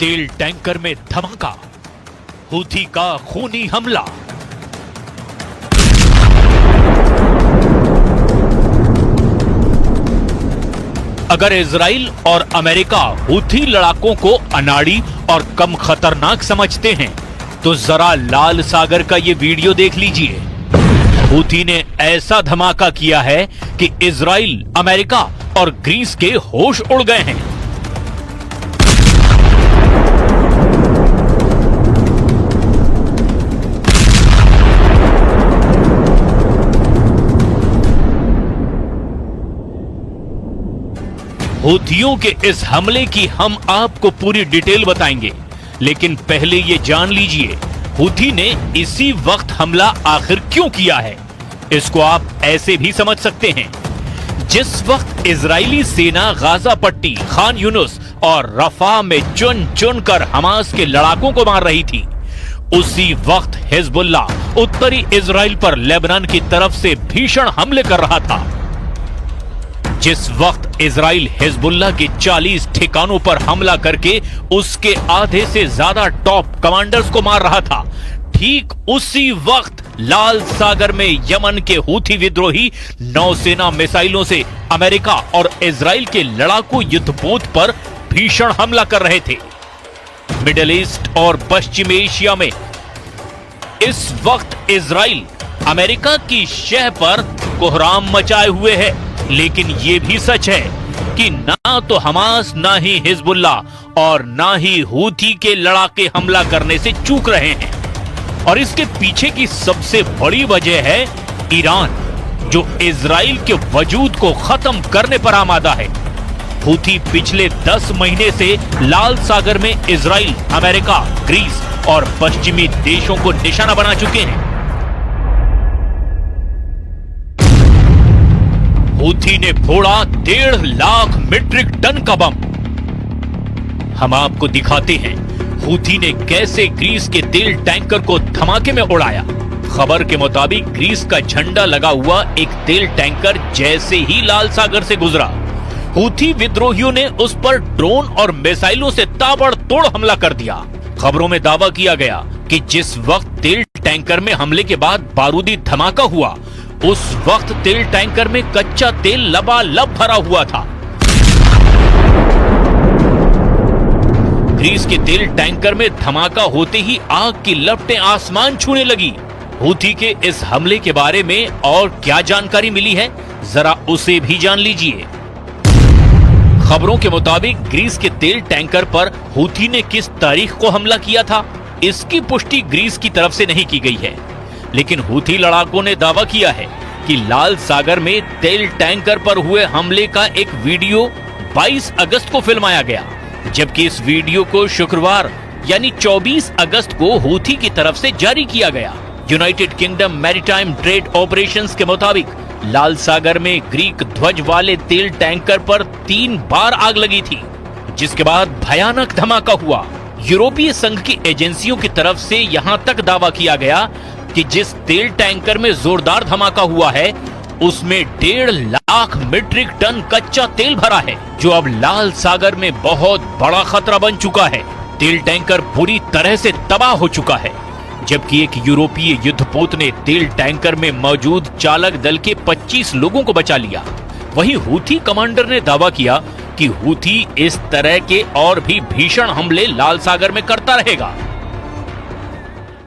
तेल टैंकर में धमाका, हूथी का खूनी हमला। अगर इजराइल और अमेरिका हूथी लड़ाकों को अनाड़ी और कम खतरनाक समझते हैं तो जरा लाल सागर का ये वीडियो देख लीजिए। हूथी ने ऐसा धमाका किया है कि इजराइल, अमेरिका और ग्रीस के होश उड़ गए हैं। हूथियों के इस हमले की हम आपको पूरी डिटेल बताएंगे, लेकिन पहले ये जान लीजिए हूथी ने इसी वक्त हमला आखिर क्यों किया है। इसको आप ऐसे भी समझ सकते हैं, जिस वक्त इजरायली सेना गाजा पट्टी, खान यूनुस और रफा में चुन चुन कर हमास के लड़ाकों को मार रही थी, उसी वक्त हिजबुल्लाह उत्तरी इजराइल पर लेबनान की तरफ से भीषण हमले कर रहा था। जिस वक्त इजराइल हिजबुल्लाह के 40 ठिकानों पर हमला करके उसके आधे से ज्यादा टॉप कमांडर्स को मार रहा था, ठीक उसी वक्त लाल सागर में यमन के हूथी विद्रोही नौसेना मिसाइलों से अमेरिका और इजराइल के लड़ाकू युद्धपोत पर भीषण हमला कर रहे थे। मिडिल ईस्ट और पश्चिम एशिया में इस वक्त इजराइल अमेरिका की शह पर कोहराम मचाए हुए है, लेकिन यह भी सच है कि ना तो हमास, ना ही हिजबुल्लाह और ना ही हूथी के लड़ाके हमला करने से चूक रहे हैं। और इसके पीछे की सबसे बड़ी वजह है ईरान, जो इजराइल के वजूद को खत्म करने पर आमादा है। हूथी पिछले 10 महीने से लाल सागर में इजराइल, अमेरिका, ग्रीस और पश्चिमी देशों को निशाना बना चुके हैं। हूथी ने फोड़ा 1.5 लाख मीट्रिक टन का बम। हम आपको दिखाते हैं हूथी ने कैसे ग्रीस के तेल टैंकर को धमाके में उड़ाया। खबर के मुताबिक ग्रीस का झंडा लगा हुआ एक तेल टैंकर जैसे ही लाल सागर से गुजरा, हूथी विद्रोहियों ने उस पर ड्रोन और मिसाइलों से ताबड़तोड़ हमला कर दिया। खबरों में दावा किया गया कि जिस वक्त तेल टैंकर में हमले के बाद बारूदी धमाका हुआ, उस वक्त तेल टैंकर में कच्चा तेल लबालब भरा हुआ था। ग्रीस के तेल टैंकर में धमाका होते ही आग की लपटें आसमान छूने लगी। हूथी के इस हमले के बारे में और क्या जानकारी मिली है, जरा उसे भी जान लीजिए। खबरों के मुताबिक ग्रीस के तेल टैंकर पर हूथी ने किस तारीख को हमला किया था, इसकी पुष्टि ग्रीस की तरफ से नहीं की गई है, लेकिन हूथी लड़ाकों ने दावा किया है कि लाल सागर में तेल टैंकर पर हुए हमले का एक वीडियो 22 अगस्त को फिल्माया गया, जबकि इस वीडियो को शुक्रवार यानी 24 अगस्त को हूथी की तरफ से जारी किया गया। United kingdom maritime trade operations के मुताबिक लाल सागर में ग्रीक ध्वज वाले तेल टैंकर पर 3 बार आग लगी थी, जिसके बाद भयानक धमाका हुआ। यूरोपीय संघ की एजेंसियों की तरफ से यहां तक दावा किया गया कि जिस तेल टैंकर में जोरदार धमाका हुआ है, उसमें 1.5 लाख मीट्रिक टन कच्चा तेल भरा है, जो अब लाल सागर में बहुत बड़ा खतरा बन चुका है। तेल टैंकर पूरी तरह से तबाह हो चुका है, जबकि एक यूरोपीय युद्धपोत ने तेल टैंकर में मौजूद चालक दल के 25 लोगों को बचा लिया। वहीं हूथी कमांडर ने दावा किया कि हूथी इस तरह के और भी भीषण हमले लाल सागर में करता रहेगा।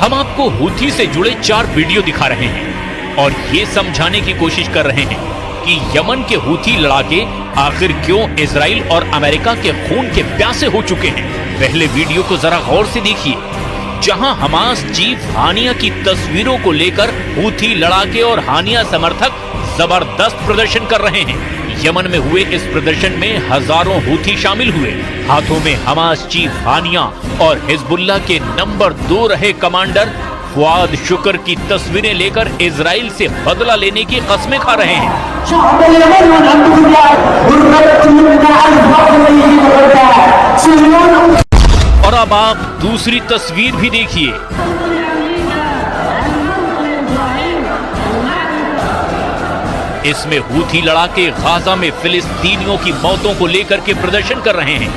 हम आपको हूथी से जुड़े 4 वीडियो दिखा रहे हैं और ये समझाने की कोशिश कर रहे हैं कि यमन के हूथी लड़ाके आखिर क्यों इजराइल और अमेरिका के खून के प्यासे हो चुके हैं। पहले वीडियो को जरा गौर से देखिए, जहां हमास चीफ हानिया की तस्वीरों को लेकर हूथी लड़ाके और हानिया समर्थक जबरदस्त प्रदर्शन कर रहे हैं। यमन में हुए इस प्रदर्शन में हजारों हूथी शामिल हुए। हाथों में हमास चीफ हानिया और हिजबुल्लाह के नंबर 2 रहे कमांडर फुआद शुक्र की तस्वीरें लेकर इजराइल से बदला लेने की कस्में खा रहे हैं। और अब आप दूसरी तस्वीर भी देखिए। इसमें हूथी लड़ाके गाजा में फिलिस्तीनियों की मौतों को लेकर के प्रदर्शन कर रहे हैं।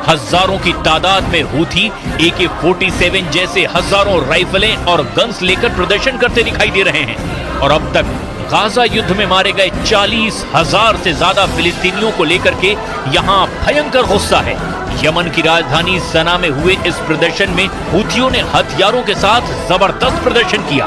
हजारों की तादाद में हूथी AK-47 जैसे हजारों राइफलें और गन्स लेकर प्रदर्शन करते दिखाई दे रहे हैं। और अब तक गाजा युद्ध में मारे गए 40,000 से ज्यादा फिलिस्तीनियों को लेकर के यहां भयंकर गुस्सा है। यमन की राजधानी सना में हुए इस प्रदर्शन में हूथियों ने हथियारों के साथ जबरदस्त प्रदर्शन किया।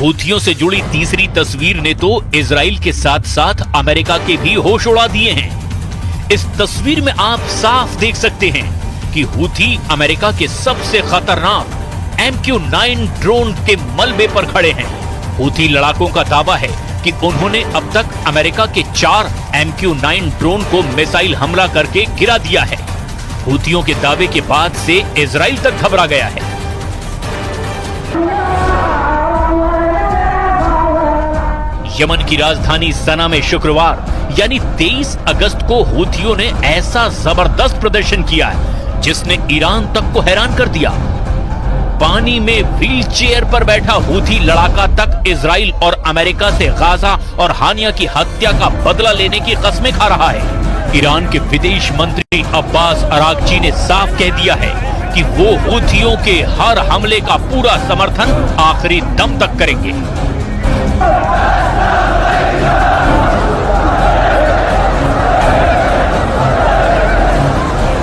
हूथियों से जुड़ी तीसरी तस्वीर ने तो इजराइल के साथ साथ अमेरिका के भी होश उड़ा दिए हैं। इस तस्वीर में आप साफ देख सकते हैं कि हूथी अमेरिका के सबसे खतरनाक MQ-9 ड्रोन के मलबे पर खड़े हैं। हूथी लड़ाकों का दावा है कि उन्होंने अब तक अमेरिका के 4 MQ-9 ड्रोन को मिसाइल हमला करके गिरा दिया है। हूथियों के दावे के बाद से इजराइल तक घबरा गया है। यमन की राजधानी सना में शुक्रवार यानी 23 अगस्त को हूथियों ने ऐसा जबरदस्त प्रदर्शन किया है जिसने ईरान तक को हैरान कर दिया। पानी में व्हील चेयर पर बैठा हूथी लड़ाका तक इजराइल और अमेरिका से गाजा और हानिया की हत्या का बदला लेने की कस्में खा रहा है। ईरान के विदेश मंत्री अब्बास अरागची ने साफ कह दिया है कि वो हूथियों के हर हमले का पूरा समर्थन आखिरी दम तक करेंगे।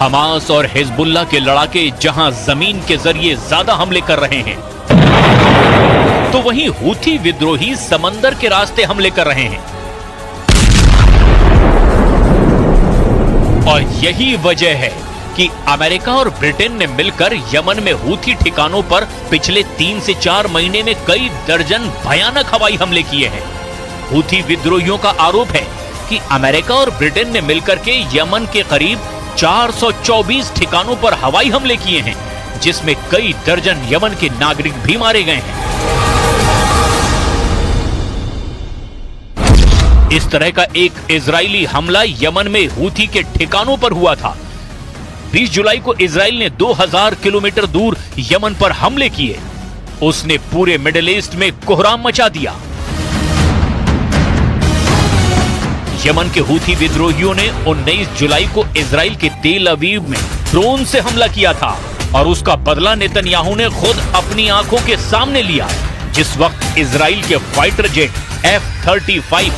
हमास और हिजबुल्ला के लड़ाके जहां जमीन के जरिए ज्यादा हमले कर रहे हैं, तो वहीं हूथी विद्रोही समंदर के रास्ते हमले कर रहे हैं। और यही वजह है कि अमेरिका और ब्रिटेन ने मिलकर यमन में हूथी ठिकानों पर पिछले 3 से 4 महीने में कई दर्जन भयानक हवाई हमले किए हैं। हूथी विद्रोहियों का आरोप है कि अमेरिका और ब्रिटेन ने मिलकर के यमन के करीब 424 ठिकानों पर हवाई हमले किए हैं, जिसमें कई दर्जन यमन के नागरिक भी मारे गए हैं। इस तरह का एक इजरायली हमला यमन में हूथी के ठिकानों पर हुआ था। 20 जुलाई को इजराइल ने 2000 किलोमीटर दूर यमन पर हमले किए। उसने पूरे मिडिल ईस्ट में कोहराम मचा दिया। यमन के हूथी विद्रोहियों ने 19 जुलाई को इजराइल के तेल अवीव में ड्रोन से हमला किया था और उसका बदला नेतन्याहू ने खुद अपनी आंखों के सामने लिया। जिस वक्त इजराइल के fighter jet F-35,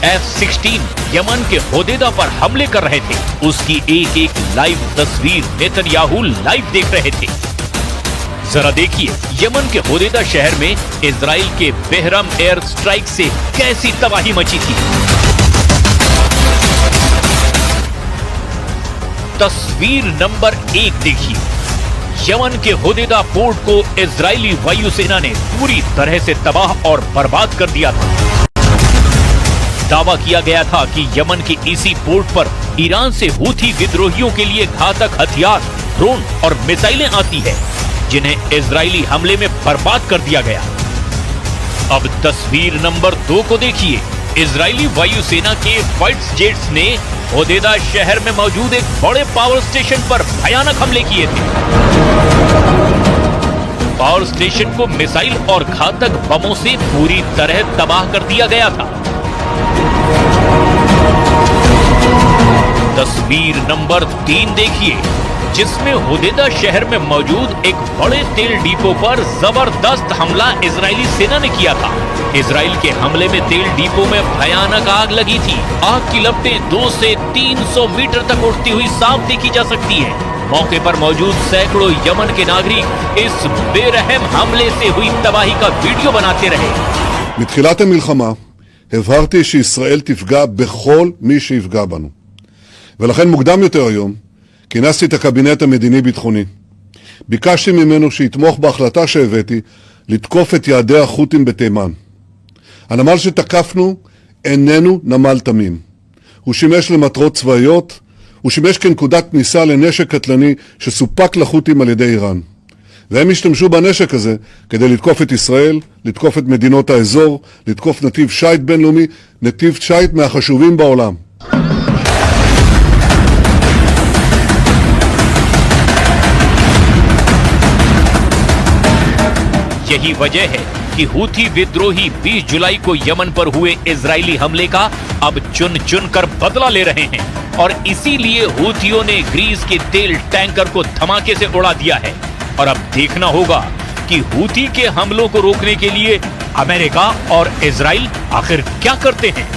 F-16 Yemen के होदेदा पर हमले कर रहे थे, उसकी एक एक लाइव तस्वीर नेतन्याहू लाइव देख रहे थे। जरा देखिए यमन के होदेदा शहर में इजराइल के बेहरम एयर स्ट्राइक से कैसी तबाही मची थी। तस्वीर नंबर 1 देखिए। यमन के होदेदा पोर्ट को इजरायली वायुसेना ने पूरी तरह से तबाह और बर्बाद कर दिया था। दावा किया गया था कि यमन के इसी पोर्ट पर ईरान से हूथी विद्रोहियों के लिए घातक हथियार, ड्रोन और मिसाइलें आती है, जिन्हें इजरायली हमले में बर्बाद कर दिया गया। अब तस्वीर नंबर 2 को देखिए। इजरायली वायुसेना के फाइटर जेट्स ने होदेदा शहर में मौजूद एक बड़े पावर स्टेशन पर भयानक हमले किए थे। पावर स्टेशन को मिसाइल और घातक बमों से पूरी तरह तबाह कर दिया गया था। तस्वीर नंबर 3 देखिए, जिसमें होदेदा शहर में मौजूद एक बड़े तेल डिपो पर जबरदस्त हमला इजरायली सेना ने किया था। इजराइल के हमले में तेल डिपो में भयानक आग लगी थी। आग की लपटें 200 से 300 मीटर तक उड़ती हुई साफ देखी जा सकती है। मौके पर मौजूद सैकड़ों यमन के नागरिक इस बेरहम हमले से हुई तबाही का वीडियो बनाते रहे। מתחילת המלחמה הבהרתי שישראל תפגע בכל מי שיפגע בנו. ולכן מוקדם יותר היום כינסתי את הקבינט המדיני-ביטחוני. ביקשתי ממנו שיתמוך בהחלטה שהבאתי לתקוף את יעדי החות'ים בתימן. הנמל שתקפנו איננו נמל תמים. הוא שימש למטרות צבאיות, הוא שימש כנקודת כניסה לנשק קטלני שסופק לחות'ים על ידי איראן. והם השתמשו בנשק הזה כדי לתקוף את ישראל, לתקוף את מדינות האזור, לתקוף נתיב שייט בינלאומי, נתיב שייט מהחשובים בעולם. यही वजह है कि हूथी विद्रोही 20 जुलाई को यमन पर हुए इजरायली हमले का अब चुन चुन कर बदला ले रहे हैं और इसीलिए हूथियों ने ग्रीस के तेल टैंकर को धमाके से उड़ा दिया है। और अब देखना होगा कि हूथी के हमलों को रोकने के लिए अमेरिका और इजराइल आखिर क्या करते हैं।